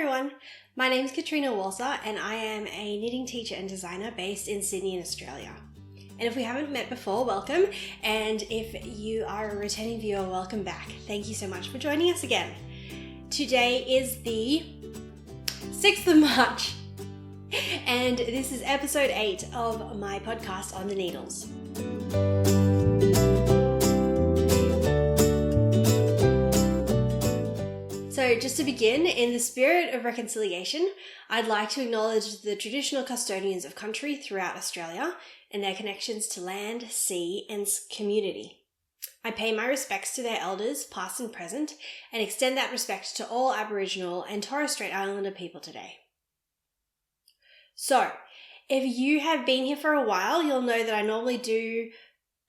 everyone, my name is Katrina Walser and I am a knitting teacher and designer based in Sydney in Australia. And if we haven't met before, welcome, and if you are a returning viewer, welcome back. Thank you so much for joining us again. Today is the 6th of March and this is episode 8 of my podcast on the needles. So just to begin, in the spirit of reconciliation, I'd like to acknowledge the traditional custodians of country throughout Australia and their connections to land, sea and community. I pay my respects to their elders, past and present, and extend that respect to all Aboriginal and Torres Strait Islander people today. So, if you have been here for a while, you'll know that I normally do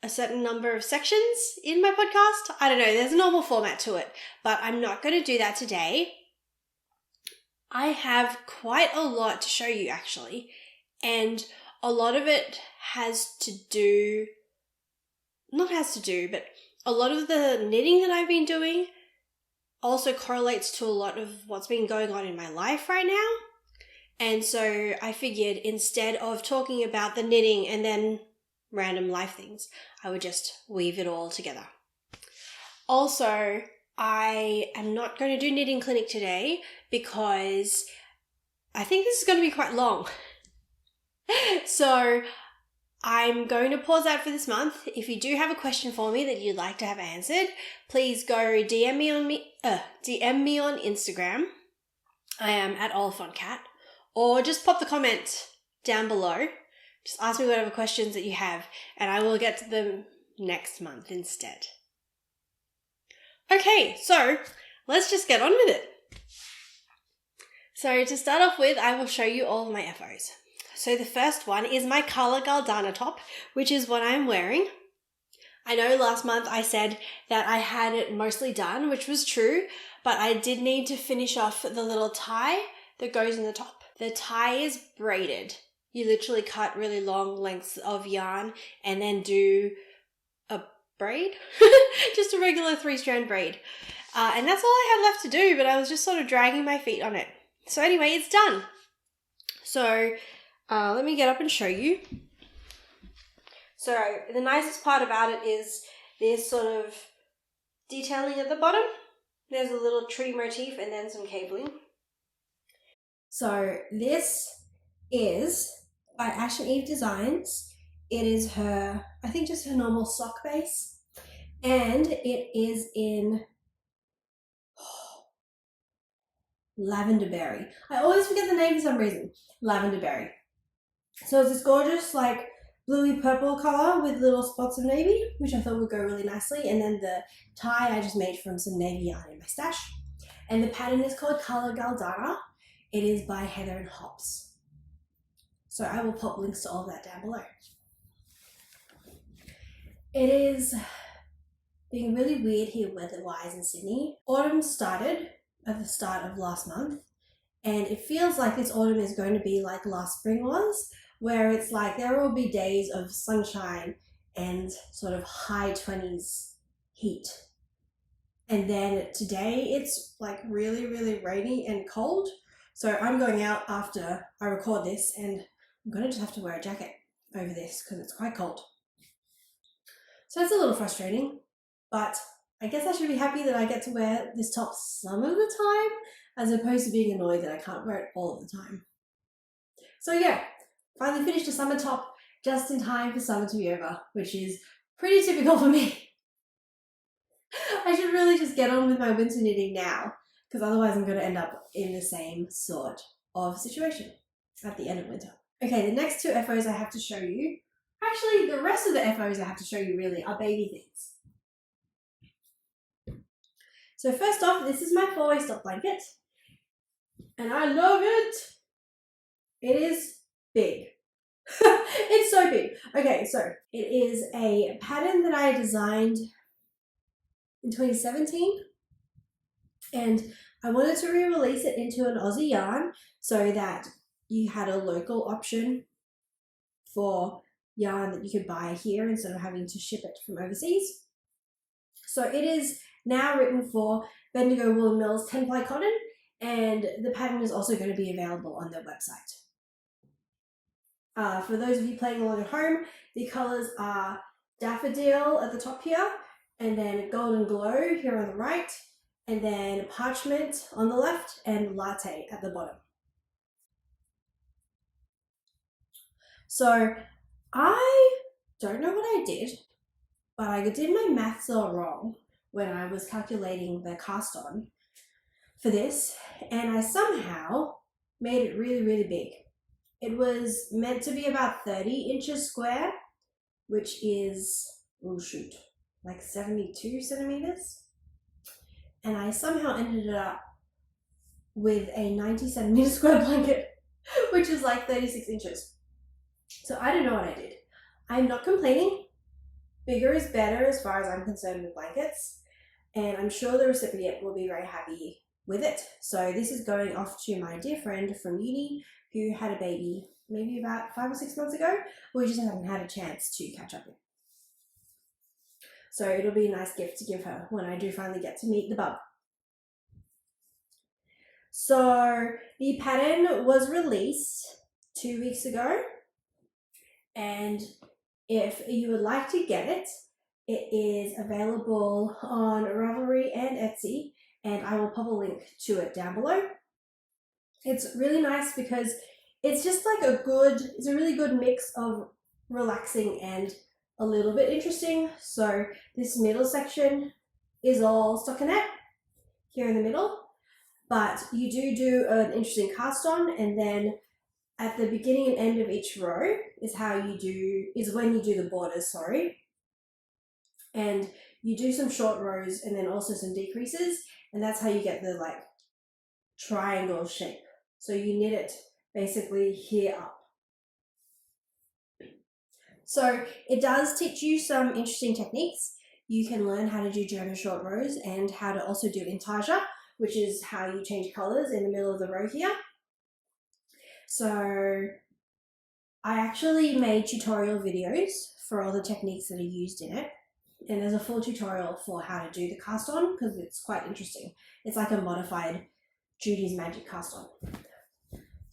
a certain number of sections in my podcast. I don't know, there's a normal format to it, but I'm not going to do that today. I have quite a lot to show you actually, and a lot of it but a lot of the knitting that I've been doing also correlates to a lot of what's been going on in my life right now. And so I figured instead of talking about the knitting and then random life things, I would just weave it all together. Also, I am not going to do knitting clinic today because I think this is going to be quite long. So I'm going to pause out for this month. If you do have a question for me that you'd like to have answered, please go DM me on Instagram. I am at Oliphant cat, or just pop the comment down below. Just ask me whatever questions that you have and I will get to them next month instead. Okay, so let's just get on with it. So to start off with, I will show you all of my FOs. So the first one is my Cala Galdana top, which is what I'm wearing. I know last month I said that I had it mostly done, which was true, but I did need to finish off the little tie that goes in the top. The tie is braided. You literally cut really long lengths of yarn and then do a braid, just a regular 3-strand braid. And that's all I had left to do, but I was just sort of dragging my feet on it. So anyway, it's done. So let me get up and show you. So the nicest part about it is this sort of detailing at the bottom. There's a little tree motif and then some cabling. So this is by Ash and Eve Designs. It is her, I think just her normal sock base. And it is in lavender berry. I always forget the name for some reason. Lavender berry. So it's this gorgeous like bluey purple color with little spots of navy, which I thought would go really nicely. And then the tie I just made from some navy yarn in my stash. And the pattern is called Cala Galdana. It is by Heather and Hops. So I will pop links to all of that down below. It is being really weird here weather-wise in Sydney. Autumn started at the start of last month, and it feels like this autumn is going to be like last spring was, where it's like there will be days of sunshine and sort of high 20s heat. And then today it's like really, really rainy and cold. So I'm going out after I record this and I'm going to just have to wear a jacket over this because it's quite cold. So it's a little frustrating, but I guess I should be happy that I get to wear this top some of the time as opposed to being annoyed that I can't wear it all of the time. So yeah, finally finished a summer top just in time for summer to be over, which is pretty typical for me. I should really just get on with my winter knitting now because otherwise I'm going to end up in the same sort of situation at the end of winter. Okay, the next 2 FOs I have to show you, actually the rest of the FOs I have to show you really are baby things. So first off, this is my 4-way stop blanket and I love it. It is big. It's so big. Okay, so it is a pattern that I designed in 2017 and I wanted to re-release it into an Aussie yarn so that you had a local option for yarn that you could buy here instead of having to ship it from overseas. So it is now written for Bendigo Wool & Mill's 10-ply cotton and the pattern is also going to be available on their website. For those of you playing along at home, the colours are Daffodil at the top here, and then Golden Glow here on the right, and then Parchment on the left, and Latte at the bottom. So I don't know what I did, but I did my maths all wrong when I was calculating the cast on for this, and I somehow made it really, really big. It was meant to be about 30 inches square, which is, oh shoot, like 72 centimeters. And I somehow ended up with a 90 centimeter square blanket, which is like 36 inches. So I don't know what I did. I'm not complaining. Bigger is better as far as I'm concerned with blankets. And I'm sure the recipient will be very happy with it. So this is going off to my dear friend from uni who had a baby maybe about 5 or 6 months ago. We just haven't had a chance to catch up with. So it'll be a nice gift to give her when I do finally get to meet the bub. So the pattern was released 2 weeks ago, and if you would like to get it, it is available on Ravelry and Etsy, and I will pop a link to it down below. It's really nice because it's just like it's a really good mix of relaxing and a little bit interesting. So this middle section is all stockinette here in the middle, but you do an interesting cast on, and then at the beginning and end of each row is when you do the borders, and you do some short rows and then also some decreases, and that's how you get the like triangle shape. So you knit it basically here up. So it does teach you some interesting techniques. You can learn how to do German short rows and how to also do intarsia, which is how you change colours in the middle of the row here. So I actually made tutorial videos for all the techniques that are used in it. And there's a full tutorial for how to do the cast on because it's quite interesting. It's like a modified Judy's Magic cast on.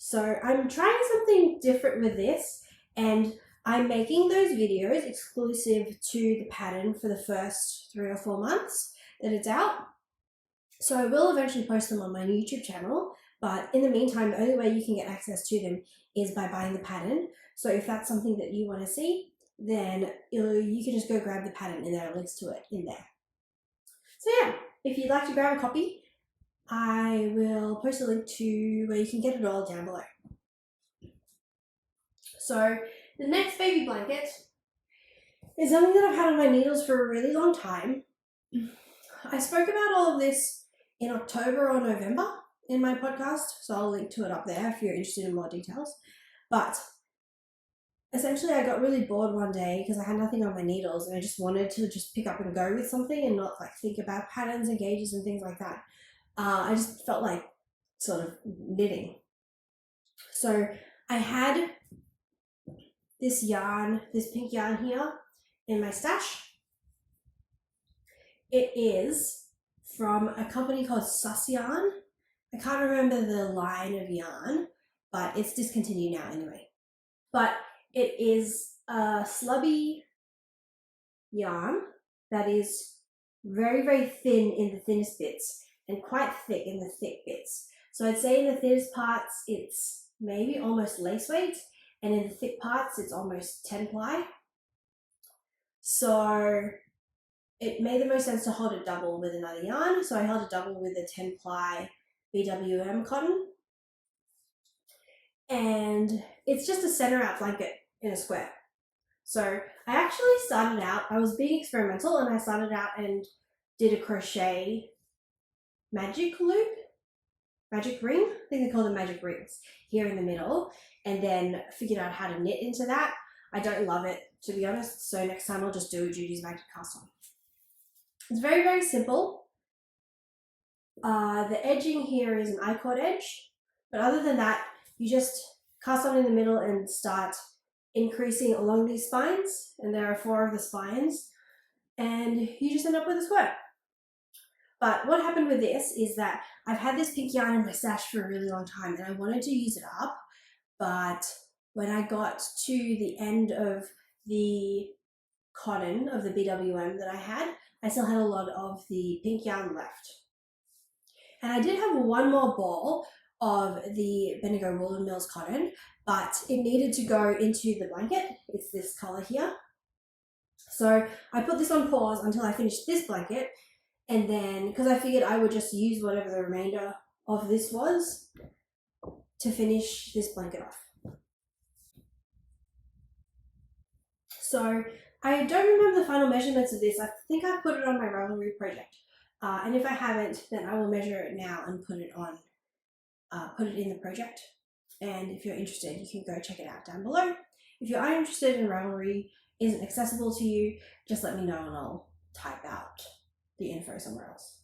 So I'm trying something different with this, and I'm making those videos exclusive to the pattern for the first 3 or 4 months that it's out. So I will eventually post them on my YouTube channel, but in the meantime, the only way you can get access to them is by buying the pattern. So if that's something that you want to see, then you can just go grab the pattern and there are links to it in there. So yeah, if you'd like to grab a copy, I will post a link to where you can get it all down below. So the next baby blanket is something that I've had on my needles for a really long time. I spoke about all of this in October or November in my podcast, so I'll link to it up there if you're interested in more details. But essentially I got really bored one day because I had nothing on my needles and I just wanted to just pick up and go with something and not like think about patterns and gauges and things like that. I just felt like sort of knitting. So I had this yarn, this pink yarn here in my stash. It is from a company called Sus Yarn. I can't remember the line of yarn, but it's discontinued now anyway. But it is a slubby yarn that is very, very thin in the thinnest bits and quite thick in the thick bits. So I'd say in the thinnest parts, it's maybe almost lace weight, and in the thick parts, it's almost 10 ply. So it made the most sense to hold it double with another yarn. So I held it double with a 10 ply BWM cotton. And it's just a center out blanket in a square. So I actually started out, I was being experimental, and I started out and did a crochet magic loop, magic ring, I think they call them magic rings, here in the middle, and then figured out how to knit into that. I don't love it, to be honest, so next time I'll just do a Judy's Magic cast on. It's very, very simple. The edging here is an I-cord edge, but other than that, you just cast on in the middle and start increasing along these spines, and there are 4 of the spines, and you just end up with a square. But what happened with this is that I've had this pink yarn in my stash for a really long time and I wanted to use it up, but when I got to the end of the cotton of the BWM that I had, I still had a lot of the pink yarn left. And I did have one more ball of the Bendigo Woolen Mills cotton, but it needed to go into the blanket. It's this color here. So I put this on pause until I finished this blanket, and then because I figured I would just use whatever the remainder of this was to finish this blanket off. So I don't remember the final measurements of this. I think I put it on my Ravelry project. And if I haven't, then I will measure it now and put it on, put it in the project. And if you're interested, you can go check it out down below. If you are interested and Ravelry isn't accessible to you, just let me know and I'll type out the info somewhere else.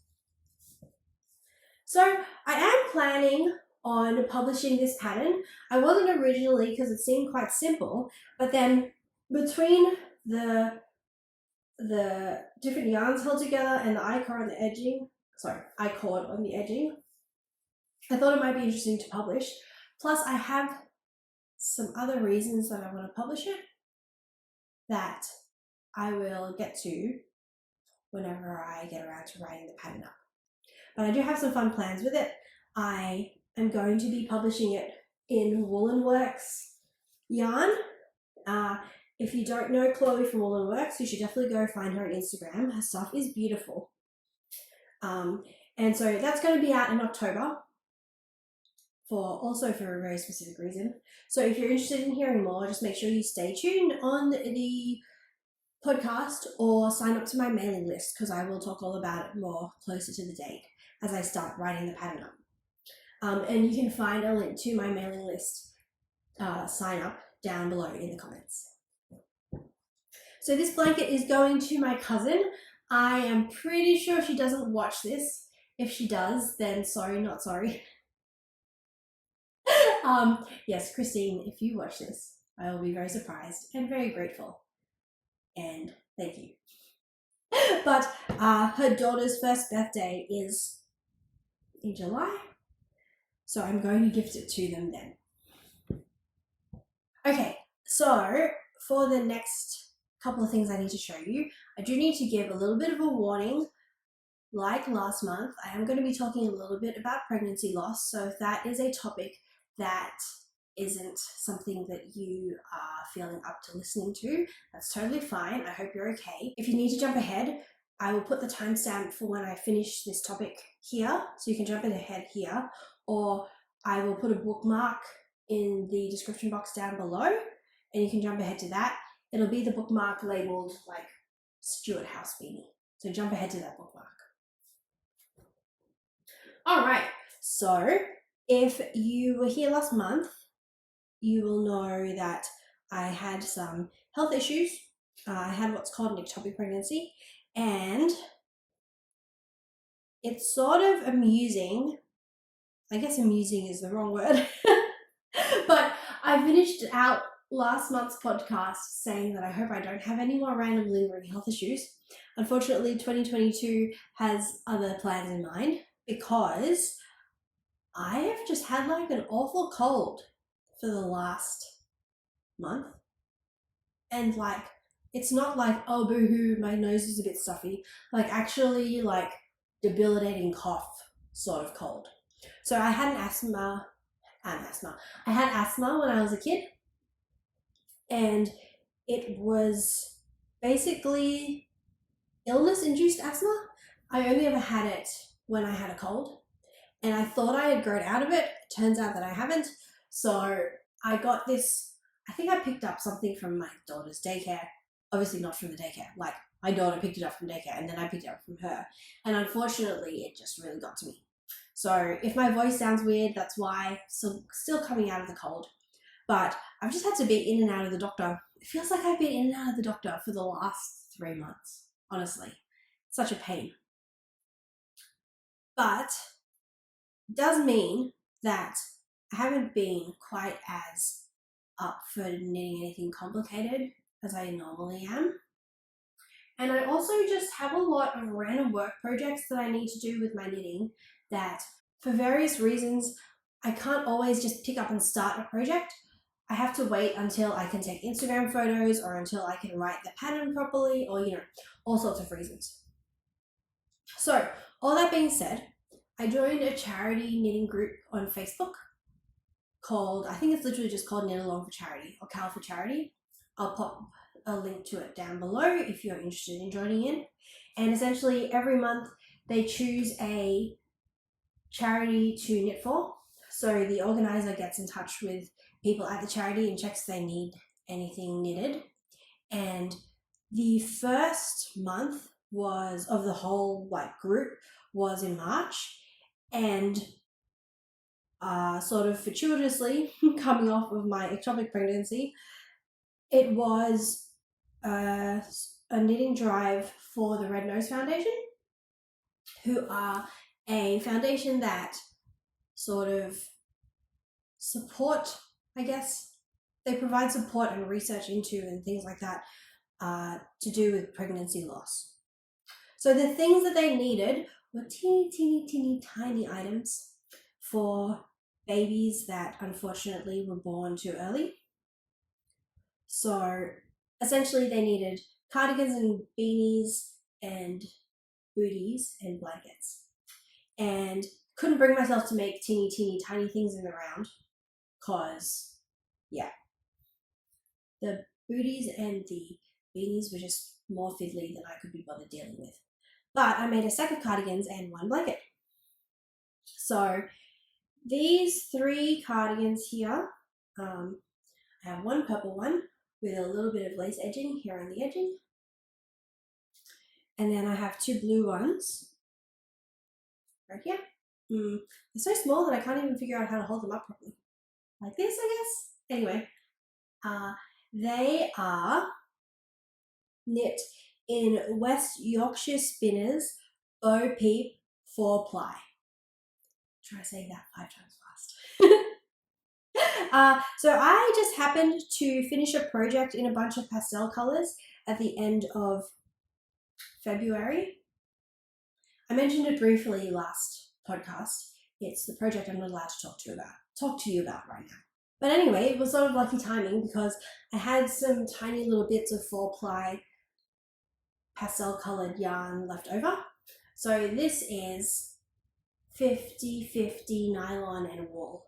So I am planning on publishing this pattern. I wasn't originally because it seemed quite simple, but then between the different yarns held together and the I-cord on the edging, I-cord on the edging, I thought it might be interesting to publish. Plus I have some other reasons that I want to publish it that I will get to whenever I get around to writing the pattern up. But I do have some fun plans with it. I am going to be publishing it in Woolen Works yarn. If you don't know Chloe from Woolen Works, you should definitely go find her on Instagram. Her stuff is beautiful. And so that's going to be out in October, also for a very specific reason. So if you're interested in hearing more, just make sure you stay tuned on the podcast or sign up to my mailing list, because I will talk all about it more closer to the date as I start writing the pattern up. And you can find a link to my mailing list sign up down below in the comments. So this blanket is going to my cousin. I am pretty sure she doesn't watch this. If she does, then sorry, not sorry. Yes, Christine, if you watch this, I will be very surprised and very grateful. And thank you. But her daughter's first birthday is in July, so I'm going to gift it to them then. Okay, so for the next couple of things I need to show you, I do need to give a little bit of a warning. Like last month, I am going to be talking a little bit about pregnancy loss, so if that is a topic that isn't something that you are feeling up to listening to, that's totally fine. I hope you're okay. If you need to jump ahead, I will put the timestamp for when I finish this topic here, so you can jump ahead here, or I will put a bookmark in the description box down below and you can jump ahead to that. It'll be the bookmark labeled like Stewart House Beanie, so jump ahead to that bookmark. Alright, so if you were here last month, you will know that I had some health issues. I had what's called an ectopic pregnancy, and it's sort of amusing. I guess amusing is the wrong word. But I finished out last month's podcast saying that I hope I don't have any more random lingering health issues. Unfortunately, 2022 has other plans in mind because I have just had like an awful cold for the last month. And like, it's not like, oh boo-hoo, my nose is a bit stuffy. Like actually like debilitating cough sort of cold. So I had asthma when I was a kid, and it was basically illness-induced asthma. I only ever had it when I had a cold, and I thought I had grown out of it. It turns out that I haven't. So I got this, I think I picked up something from my daughter's daycare. Obviously not from the daycare, like my daughter picked it up from daycare and then I picked it up from her. And unfortunately, it just really got to me. So if my voice sounds weird, that's why. So still coming out of the cold. But I've just had to be in and out of the doctor. It feels like I've been in and out of the doctor for the last 3 months, honestly. Such a pain. But it does mean that I haven't been quite as up for knitting anything complicated as I normally am. And I also just have a lot of random work projects that I need to do with my knitting that, for various reasons, I can't always just pick up and start a project. I have to wait until I can take Instagram photos or until I can write the pattern properly, or, all sorts of reasons. So, all that being said, I joined a charity knitting group on Facebook called, I think it's literally just called Knit Along for Charity or Cal for Charity. I'll pop a link to it down below if you're interested in joining in. And essentially every month they choose a charity to knit for. So the organizer gets in touch with people at the charity and checks if they need anything knitted. And the first month was of the whole group was in March, and sort of fortuitously coming off of my ectopic pregnancy, it was a knitting drive for the Red Nose Foundation, who are a foundation that sort of support, I guess, they provide support and research into and things like that to do with pregnancy loss. So the things that they needed were teeny tiny items for babies that unfortunately were born too early. So essentially they needed cardigans and beanies and booties and blankets. And couldn't bring myself to make teeny tiny things in the round because, the booties and the beanies were just more fiddly than I could be bothered dealing with. But I made a stack of cardigans and one blanket. So these 3 cardigans here, I have one purple one with a little bit of lace edging here on the edging. And then I have 2 blue ones right here. They're so small that I can't even figure out how to hold them up properly. Like this, I guess. Anyway, they are knit in West Yorkshire Spinners Bo Peep 4-ply. Try saying that 5 times fast. So I just happened to finish a project in a bunch of pastel colors at the end of February. I mentioned it briefly last podcast. It's the project I'm not allowed to talk to you about right now. But anyway, it was sort of lucky timing because I had some tiny little bits of 4-ply pastel colored yarn left over. So this is 50-50 nylon and wool.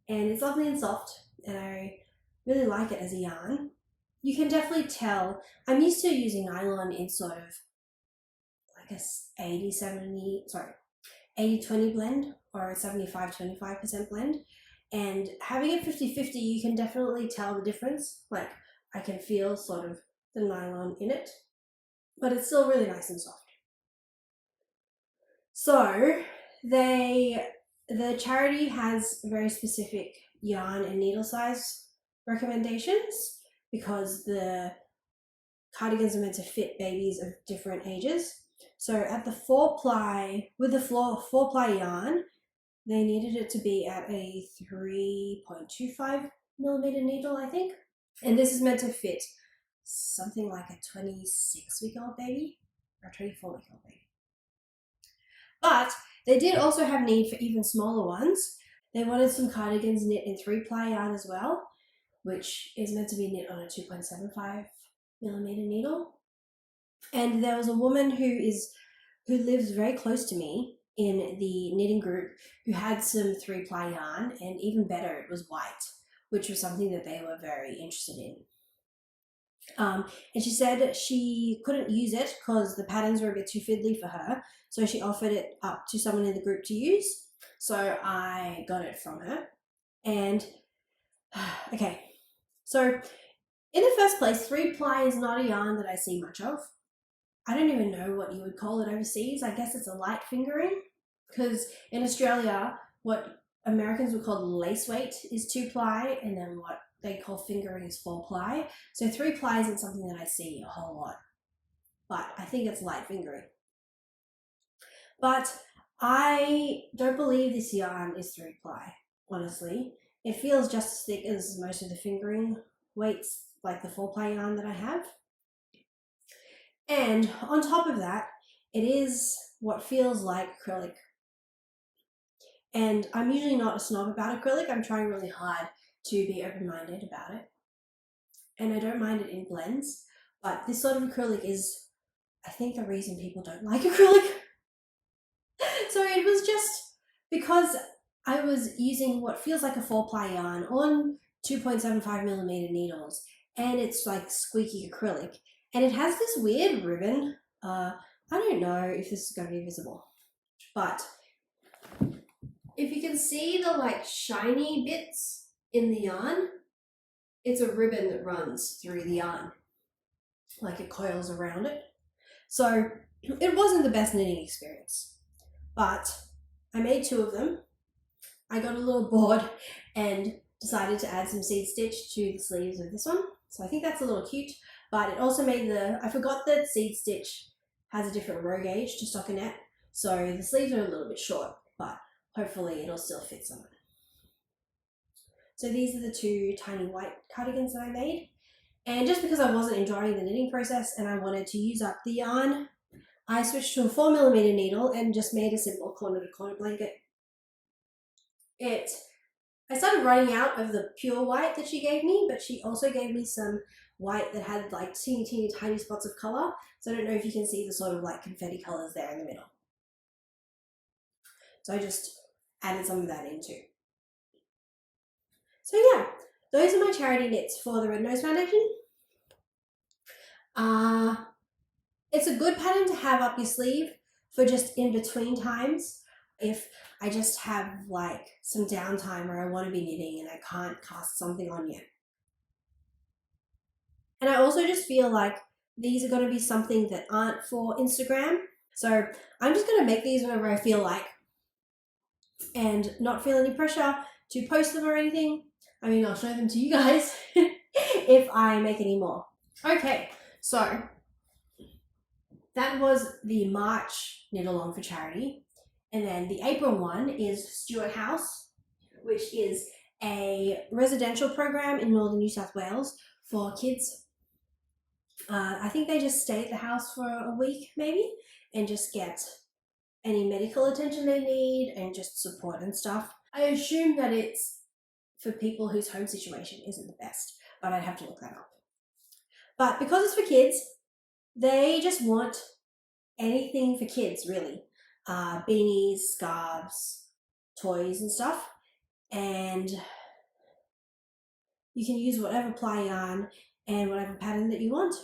And it's lovely and soft, and I really like it as a yarn. You can definitely tell, I'm used to using nylon in sort of like a 80-20 blend or a 75-25% blend. And having it 50-50, you can definitely tell the difference. Like, I can feel sort of the nylon in it, but it's still really nice and soft. So the charity has very specific yarn and needle size recommendations because the cardigans are meant to fit babies of different ages. So at the 4-ply, with the 4-ply yarn, they needed it to be at a 3.25 millimeter needle, I think. And this is meant to fit something like a 26-week-old baby or a 24-week-old baby. But they did also have need for even smaller ones. They wanted some cardigans knit in 3-ply yarn as well, which is meant to be knit on a 2.75 millimeter needle. And there was a woman who lives very close to me in the knitting group who had some 3-ply yarn, and even better, it was white, which was something that they were very interested in. And she said she couldn't use it because the patterns were a bit too fiddly for her, so she offered it up to someone in the group to use. So I got it from her. And okay, so in the first place, 3-ply is not a yarn that I see much of. I don't even know what you would call it overseas. I guess it's a light fingering, because in Australia, what Americans would call lace weight is 2-ply, and then what they call fingering is 4-ply. So 3-ply isn't something that I see a whole lot, but I think it's light fingering. But I don't believe this yarn is 3-ply, honestly. It feels just as thick as most of the fingering weights, like the 4-ply yarn that I have. And on top of that, it is what feels like acrylic. And I'm usually not a snob about acrylic. I'm trying really hard to be open-minded about it. And I don't mind it in blends, but this sort of acrylic is, I think, the reason people don't like acrylic. So it was just because I was using what feels like a 4-ply yarn on 2.75mm needles, and it's like squeaky acrylic, and it has this weird ribbon. I don't know if this is going to be visible, but if you can see the like shiny bits in the yarn, it's a ribbon that runs through the yarn, like it coils around it. So it wasn't the best knitting experience, but I made 2 of them. I got a little bored and decided to add some seed stitch to the sleeves of this one. So I think that's a little cute, but it also made I forgot that seed stitch has a different row gauge to stockinette. So the sleeves are a little bit short, but hopefully it'll still fit someone. So these are the 2 tiny white cardigans that I made. And just because I wasn't enjoying the knitting process and I wanted to use up the yarn, I switched to a 4mm needle and just made a simple corner-to-corner blanket. I started running out of the pure white that she gave me, but she also gave me some white that had like teeny tiny spots of colour. So I don't know if you can see the sort of like confetti colours there in the middle. So I just added some of that in too. So yeah, those are my charity knits for the Red Nose Foundation. It's a good pattern to have up your sleeve for just in between times. If I just have like some downtime where I want to be knitting and I can't cast something on yet. And I also just feel like these are going to be something that aren't for Instagram. So I'm just going to make these whenever I feel like and not feel any pressure to post them or anything. I mean, I'll show them to you guys if I make any more. Okay, so that was the March knit along for charity. And then the April one is Stewart House, which is a residential program in northern New South Wales for kids. I think they just stay at the house for a week maybe and just get any medical attention they need and just support and stuff. I assume that it's for people whose home situation isn't the best, but I'd have to look that up. But because it's for kids, they just want anything for kids, really. Beanies, scarves, toys and stuff. And you can use whatever ply yarn and whatever pattern that you want.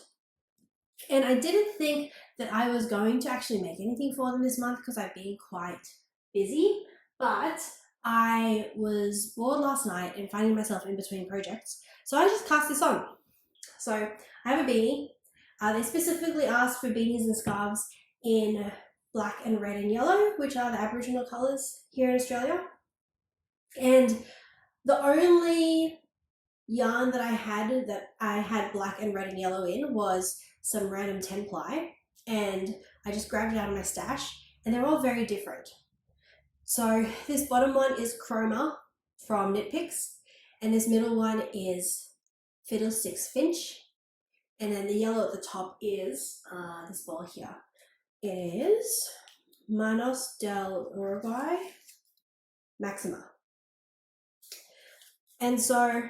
And I didn't think that I was going to actually make anything for them this month because I've been quite busy, but I was bored last night and finding myself in between projects. So I just cast this on. So I have a beanie. They specifically asked for beanies and scarves in black and red and yellow, which are the Aboriginal colours here in Australia. And the only yarn that I had black and red and yellow in was some random 10-ply, and I just grabbed it out of my stash, and they're all very different. So this bottom one is Chroma from Knit Picks, and this middle one is Fiddlesticks Finch, and then the yellow at the top is this ball here. It is Manos del Uruguay Maxima. And so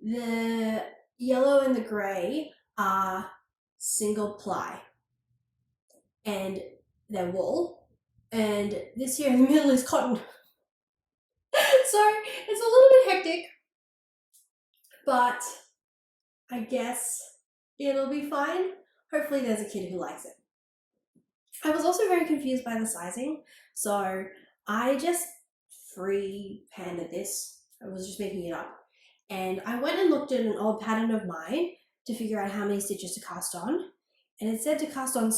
the yellow and the grey are single ply and they're wool, and this here in the middle is cotton. So it's a little bit hectic, but I guess it'll be fine. Hopefully there's a kid who likes it. I was also very confused by the sizing, so I just free-handed this. I was just making it up. And I went and looked at an old pattern of mine to figure out how many stitches to cast on. And it said to cast on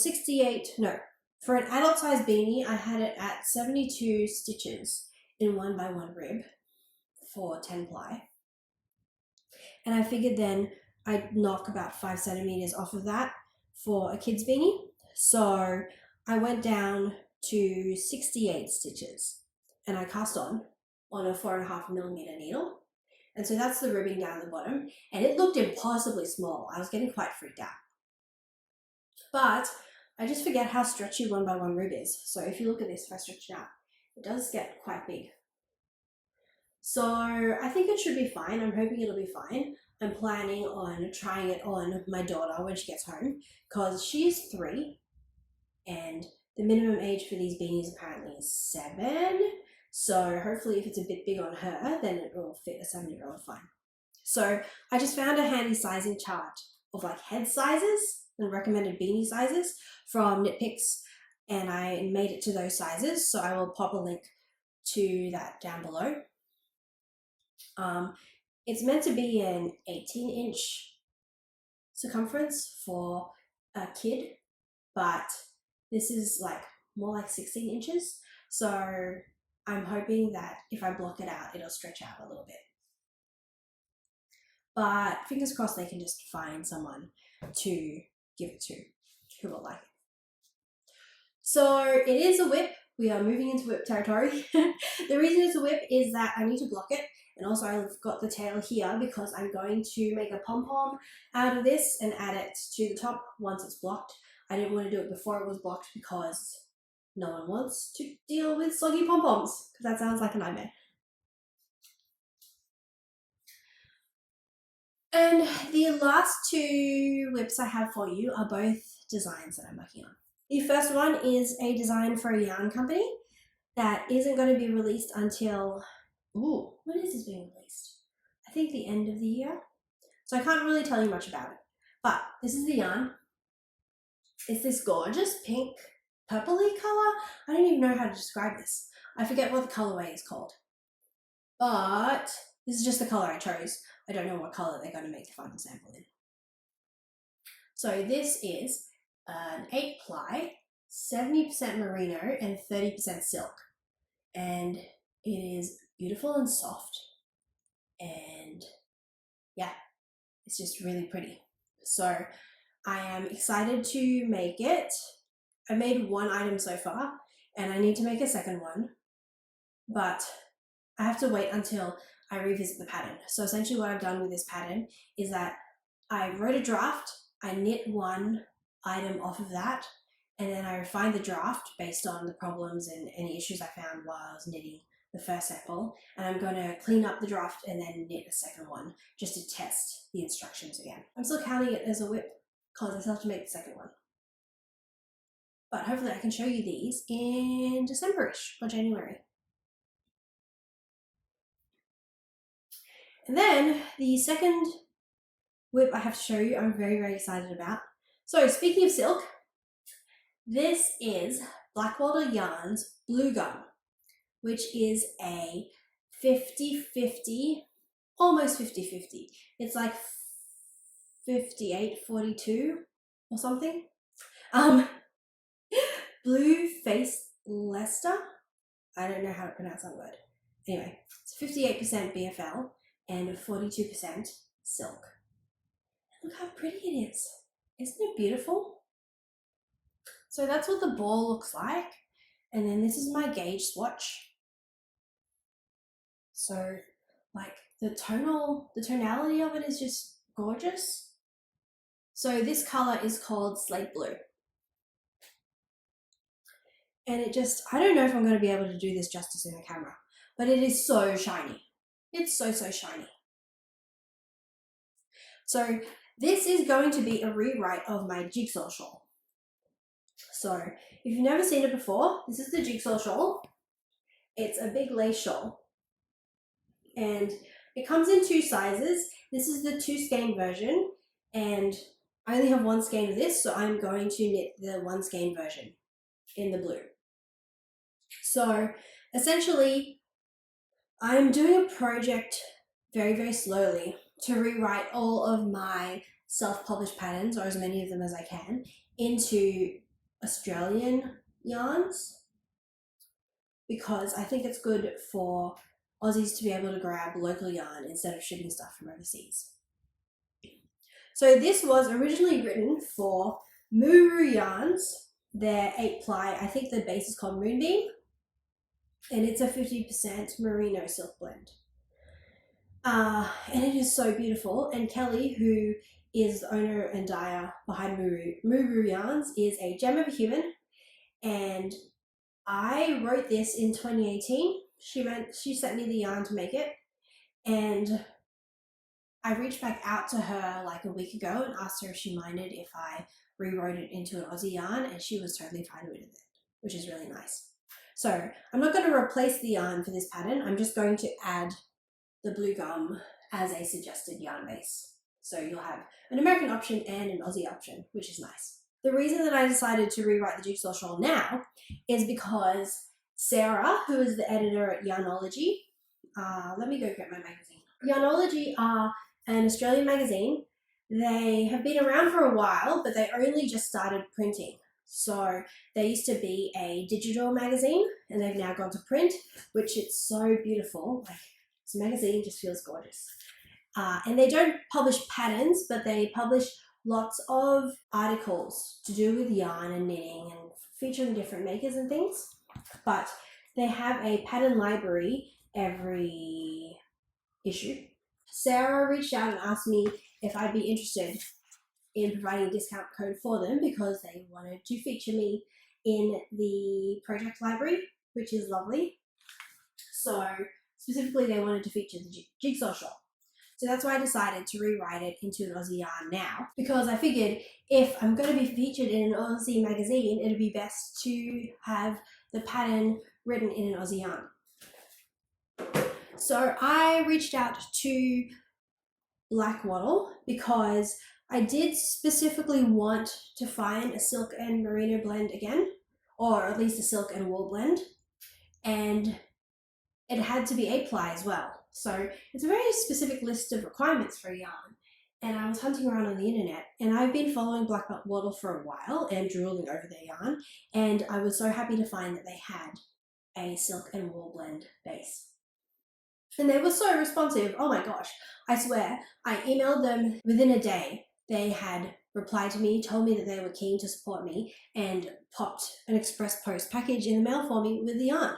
for an adult size beanie, I had it at 72 stitches in 1x1 rib for 10-ply. And I figured then I'd knock about 5 centimeters off of that for a kid's beanie. So I went down to 68 stitches and I cast on a 4.5mm needle. And so that's the ribbing down the bottom, and it looked impossibly small. I was getting quite freaked out. But I just forget how stretchy 1x1 rib is. So if you look at this, if I stretch it out, it does get quite big. So I think it should be fine. I'm hoping it'll be fine. I'm planning on trying it on my daughter when she gets home because she's 3 and the minimum age for these beanies apparently is 7. So hopefully if it's a bit big on her, then it will fit a 7-year-old fine. So I just found a handy sizing chart of like head sizes and recommended beanie sizes from Knitpicks, and I made it to those sizes. So I will pop a link to that down below. It's meant to be an 18-inch circumference for a kid, but this is like more like 16 inches. So I'm hoping that if I block it out, it'll stretch out a little bit. But fingers crossed they can just find someone to give it to who will like it. So it is a whip. We are moving into whip territory. The reason it's a whip is that I need to block it. And also I've got the tail here because I'm going to make a pom-pom out of this and add it to the top once it's blocked. I didn't want to do it before it was blocked because no one wants to deal with soggy pom-poms because that sounds like a nightmare. And the last 2 whips I have for you are both designs that I'm working on. The first one is a design for a yarn company that isn't going to be released until, when is this being released? I think the end of the year. So I can't really tell you much about it. But this is the yarn. It's this gorgeous pink, purpley color. I don't even know how to describe this. I forget what the colorway is called. But this is just the color I chose. I don't know what color they're going to make the final sample in. So this is an 8-ply, 70% merino and 30% silk. And it is beautiful and soft. And yeah, it's just really pretty. So I am excited to make it. I made 1 item so far and I need to make a second one, but I have to wait until I revisit the pattern. So essentially what I've done with this pattern is that I wrote a draft, I knit 1 item off of that, and then I refined the draft based on the problems and any issues I found while I was knitting the first sample, and I'm going to clean up the draft and then knit a second one just to test the instructions again. I'm still counting it as a whip because I still have to make the second one. But hopefully I can show you these in December-ish or January. And then the second whip I have to show you, I'm very, very excited about. So speaking of silk, this is Blackwater Yarns Blue Gum, which is a 50-50, almost 50-50. It's like 58-42 or something. Blue Face Leicester. I don't know how to pronounce that word. Anyway, it's 58% BFL and 42% silk. Look how pretty it is. Isn't it beautiful? So that's what the ball looks like. And then this is my gauge swatch. So like the tonality of it is just gorgeous. So this color is called Slate Blue. And it just, I don't know if I'm going to be able to do this justice in the camera, but it is so shiny. It's so, so shiny. So this is going to be a rewrite of my Jigsaw Shawl. So if you've never seen it before, this is the Jigsaw Shawl. It's a big lace shawl. And it comes in 2 sizes. This is the 2 skein version, and I only have 1 skein of this, so I'm going to knit the 1 skein version in the blue. So essentially, I'm doing a project very, very slowly to rewrite all of my self-published patterns, or as many of them as I can, into Australian yarns, because I think it's good for Aussies to be able to grab local yarn instead of shipping stuff from overseas. So this was originally written for Muru Yarns, their 8-ply, I think the base is called Moonbeam, and it's a 50% merino silk blend. And it is so beautiful. And Kelly, who is the owner and dyer behind Moo Yarns, is a gem of a human. And I wrote this in 2018. She sent me the yarn to make it, and I reached back out to her like a week ago and asked her if she minded if I rewrote it into an Aussie yarn, and she was totally fine with it, which is really nice. So I'm not going to replace the yarn for this pattern. I'm just going to add the blue gum as a suggested yarn base. So you'll have an American option and an Aussie option, which is nice. The reason that I decided to rewrite the Jigsaw Shawl now is because Sarah, who is the editor at Yarnology, let me go get my magazine. Yarnology are an Australian magazine. They have been around for a while, but they only just started printing. So they used to be a digital magazine, and they've now gone to print, which it's so beautiful. Like, this magazine just feels gorgeous. And they don't publish patterns, but they publish lots of articles to do with yarn and knitting and featuring different makers and things. But they have a pattern library every issue. Sarah reached out and asked me if I'd be interested in providing a discount code for them because they wanted to feature me in the project library, which is lovely. So specifically they wanted to feature the Jigsaw Shawl. So that's why I decided to rewrite it into an Aussie yarn now, because I figured if I'm going to be featured in an Aussie magazine, it'd be best to have the pattern written in an Aussie yarn. So I reached out to Black Wattle because I did specifically want to find a silk and merino blend again, or at least a silk and wool blend, and it had to be 8-ply as well. So it's a very specific list of requirements for a yarn. And I was hunting around on the internet, and I've been following Black Wattle for a while and drooling over their yarn, and I was so happy to find that they had a silk and wool blend base. And they were so responsive. Oh my gosh, I swear, I emailed them within a day. They had replied to me, told me that they were keen to support me, and popped an express post package in the mail for me with the yarn.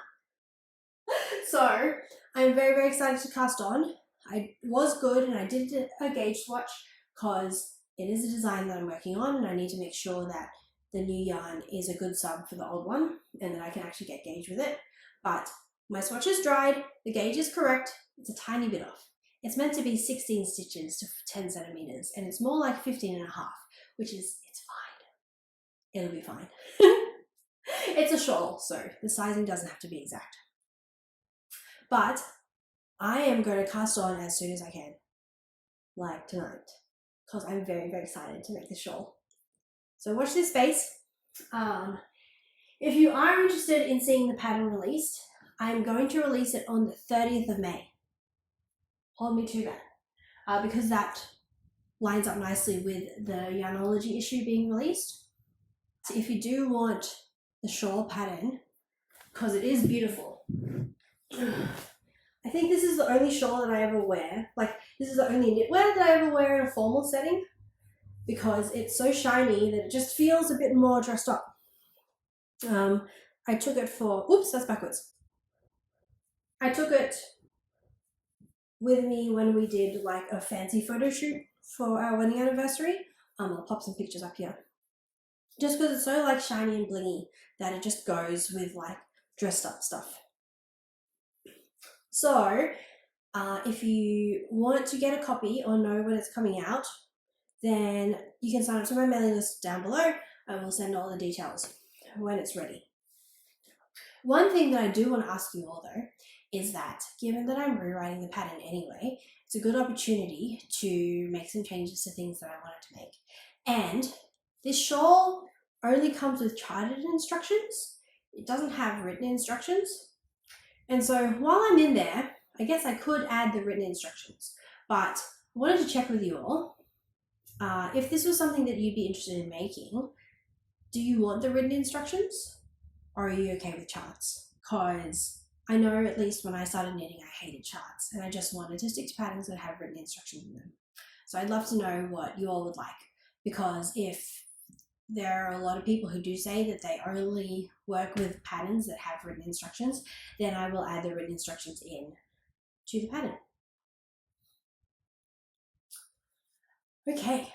So I'm very, very excited to cast on. I was good, and I did a gauge swatch because it is a design that I'm working on, and I need to make sure that the new yarn is a good sub for the old one and that I can actually get gauge with it. But my swatch is dried, the gauge is correct, it's a tiny bit off. It's meant to be 16 stitches to 10 centimeters, and it's more like 15 and a half, which is, it's fine. It'll be fine. It's a shawl, so the sizing doesn't have to be exact. But I am going to cast on as soon as I can, like tonight, because I'm very, very excited to make this shawl. So watch this space. If you are interested in seeing the pattern released, I'm going to release it on the 30th of May. Hold me to that, because that lines up nicely with the Yarnology issue being released. So if you do want the shawl pattern, because it is beautiful, I think this is the only shawl that I ever wear. Like, this is the only knitwear that I ever wear in a formal setting, because it's so shiny that it just feels a bit more dressed up. I took it for, oops, that's backwards. I took it with me when we did like a fancy photo shoot for our wedding anniversary. I'll pop some pictures up here. Just because it's so like shiny and blingy that it just goes with like dressed up stuff. So if you want to get a copy or know when it's coming out, then you can sign up to my mailing list down below. I will send all the details when it's ready. One thing that I do want to ask you all though is that given that I'm rewriting the pattern anyway, it's a good opportunity to make some changes to things that I wanted to make. And this shawl only comes with charted instructions. It doesn't have written instructions. And so while I'm in there, I guess I could add the written instructions, but I wanted to check with you all. If this was something that you'd be interested in making, do you want the written instructions or are you okay with charts? Because I know at least when I started knitting, I hated charts and I just wanted to stick to patterns that have written instructions in them. So I'd love to know what you all would like, because if there are a lot of people who do say that they only work with patterns that have written instructions, then I will add the written instructions in to the pattern. Okay.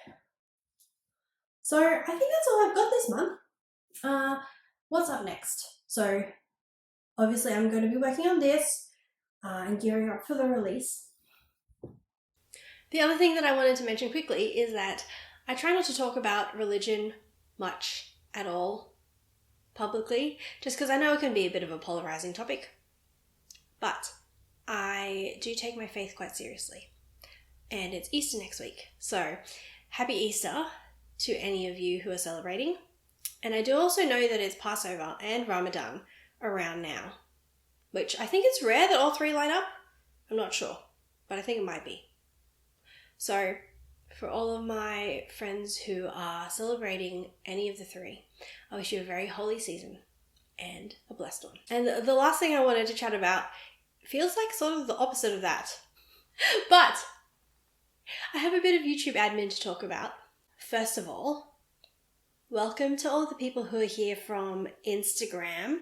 So I think that's all I've got this month. What's up next? So obviously I'm going to be working on this and gearing up for the release. The other thing that I wanted to mention quickly is that I try not to talk about religion much at all publicly, just because I know it can be a bit of a polarizing topic. But I do take my faith quite seriously. And it's Easter next week. So happy Easter to any of you who are celebrating. And I do also know that it's Passover and Ramadan around now, which I think it's rare that all three line up. I'm not sure, but I think it might be. So for all of my friends who are celebrating any of the three, I wish you a very holy season and a blessed one. And the last thing I wanted to chat about feels like sort of the opposite of that. But I have a bit of YouTube admin to talk about. First of all, welcome to all the people who are here from Instagram.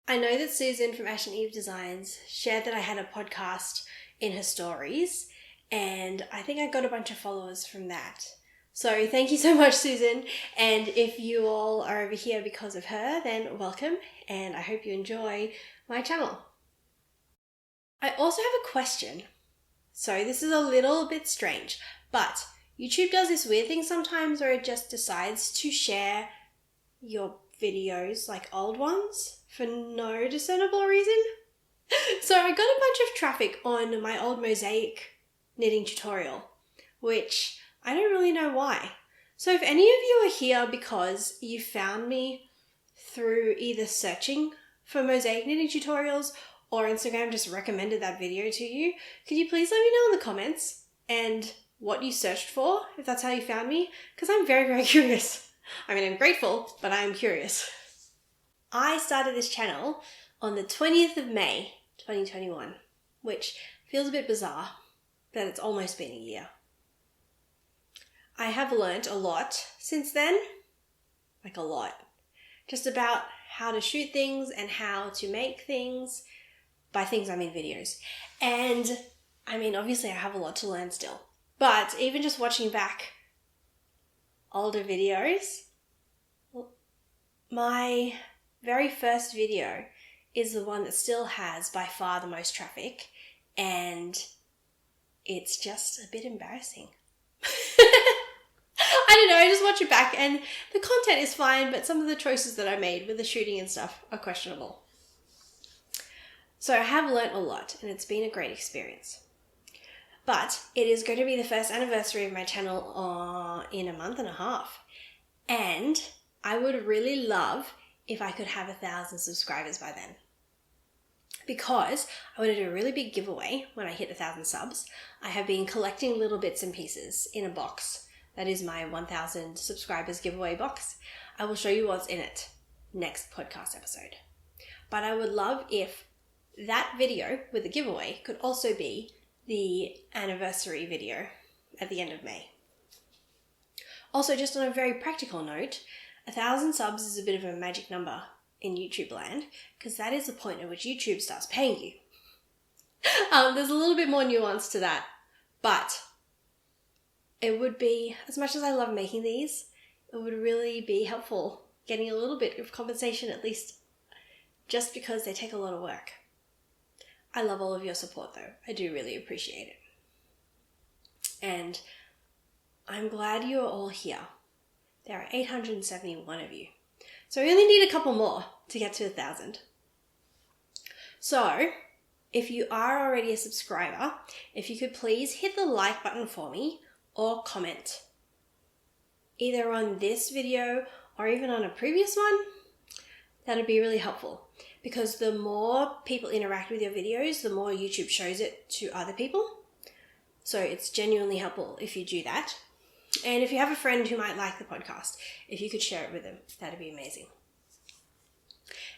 I know that Susan from Ash and Eve Designs shared that I had a podcast in her stories, and I think I got a bunch of followers from that. So thank you so much, Susan. And if you all are over here because of her, then welcome, and I hope you enjoy my channel. I also have a question. So this is a little bit strange, but YouTube does this weird thing sometimes where it just decides to share your videos, like old ones, for no discernible reason. So I got a bunch of traffic on my old mosaic knitting tutorial, which I don't really know why. So if any of you are here because you found me through either searching for mosaic knitting tutorials or Instagram just recommended that video to you, could you please let me know in the comments and what you searched for, if that's how you found me, because I'm very, very curious. I mean, I'm grateful, but I'm curious. I started this channel on the 20th of May, 2021, which feels a bit bizarre that it's almost been a year. I have learnt a lot since then, like a lot, just about how to shoot things and how to make things. By things, I mean videos. And I mean, obviously I have a lot to learn still, but even just watching back older videos, my very first video is the one that still has by far the most traffic, and it's just a bit embarrassing. I don't know, I just watch it back and the content is fine, but some of the choices that I made with the shooting and stuff are questionable. So I have learnt a lot and it's been a great experience. But it is going to be the first anniversary of my channel in a month and a half. And I would really love if I could have 1,000 subscribers by then. Because I want to do a really big giveaway when I hit 1,000 subs. I have been collecting little bits and pieces in a box. That is my 1,000 subscribers giveaway box. I will show you what's in it next podcast episode. But I would love if that video with the giveaway could also be the anniversary video at the end of May. Also, just on a very practical note, 1,000 subs is a bit of a magic number in YouTube land, because that is the point at which YouTube starts paying you. There's a little bit more nuance to that, but it would be, as much as I love making these, it would really be helpful getting a little bit of compensation at least, just because they take a lot of work. I love all of your support though. I do really appreciate it. And I'm glad you are all here. There are 871 of you. So we only need a couple more to get to 1,000. So if you are already a subscriber, if you could please hit the like button for me or comment. Either on this video or even on a previous one, that'd be really helpful. Because the more people interact with your videos, the more YouTube shows it to other people. So it's genuinely helpful if you do that. And if you have a friend who might like the podcast, if you could share it with them, that'd be amazing.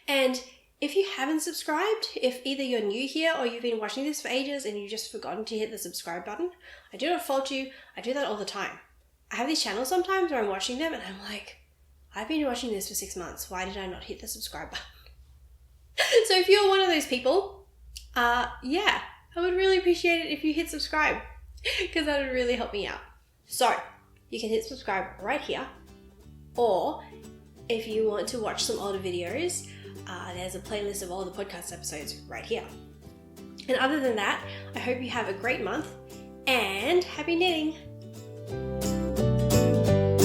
And if you haven't subscribed, if either you're new here or you've been watching this for ages and you've just forgotten to hit the subscribe button, I do not fault you. I do that all the time. I have these channels sometimes where I'm watching them and I'm like, I've been watching this for 6 months. Why did I not hit the subscribe button? So if you're one of those people, yeah, I would really appreciate it if you hit subscribe, because that would really help me out. So you can hit subscribe right here. Or if you want to watch some older videos, there's a playlist of all the podcast episodes right here. And other than that, I hope you have a great month and happy knitting!